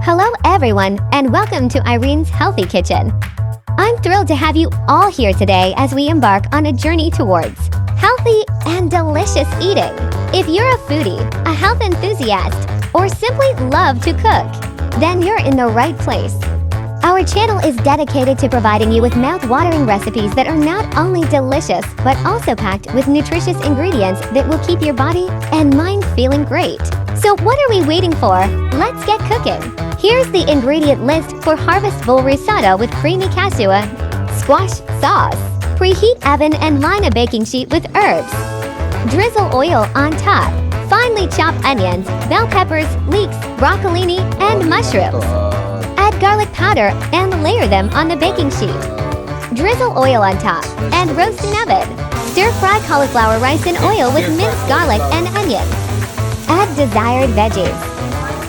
Hello everyone, and welcome to Irene's Healthy Kitchen. I'm thrilled to have you all here today as we embark on a journey towards healthy and delicious eating. If you're a foodie, a health enthusiast, or simply love to cook, then you're in the right place. Our channel is dedicated to providing you with mouth-watering recipes that are not only delicious, but also packed with nutritious ingredients that will keep your body and mind feeling great. So what are we waiting for? Let's get cooking. Here's the ingredient list for harvestable risotto with creamy cashew squash sauce. Preheat oven and line a baking sheet with herbs. Drizzle oil on top. Finely chop onions, bell peppers, leeks, broccolini, and mushrooms. Add garlic powder and layer them on the baking sheet. Drizzle oil on top and roast in oven. Stir-fry cauliflower rice in oil with minced garlic and onions. Add desired veggies.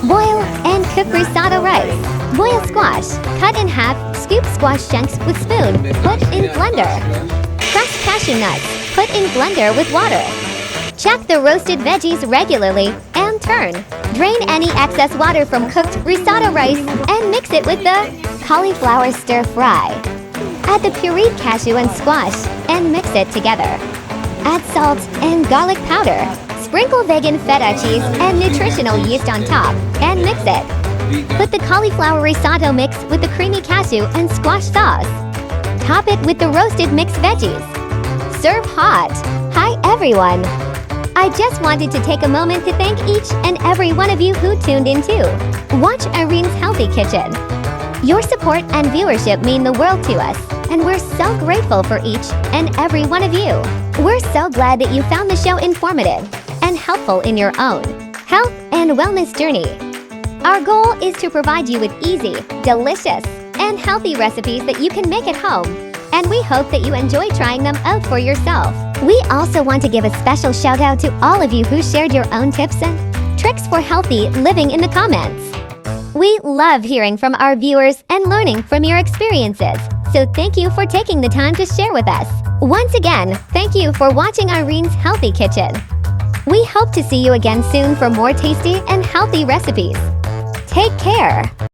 Boil and cook risotto rice. Boil squash. Cut in half, scoop squash chunks with spoon. Put in blender. Crush cashew nuts. Put in blender with water. Check the roasted veggies regularly and turn. Drain any excess water from cooked risotto rice and mix it with the cauliflower stir-fry. Add the pureed cashew and squash and mix it together. Add salt and garlic powder. Sprinkle vegan feta cheese and nutritional yeast on top and mix it. Put the cauliflower risotto mix with the creamy cashew and squash sauce. Top it with the roasted mixed veggies. Serve hot. Hi everyone! I just wanted to take a moment to thank each and every one of you who tuned in too. Watch Irene's Healthy Kitchen. Your support and viewership mean the world to us, and we're so grateful for each and every one of you. We're so glad that you found the show informative and helpful in your own health and wellness journey. Our goal is to provide you with easy, delicious, and healthy recipes that you can make at home, and we hope that you enjoy trying them out for yourself. We also want to give a special shout out to all of you who shared your own tips and tricks for healthy living in the comments. We love hearing from our viewers and learning from your experiences, so thank you for taking the time to share with us. Once again, thank you for watching Irene's Healthy Kitchen. We hope to see you again soon for more tasty and healthy recipes. Take care!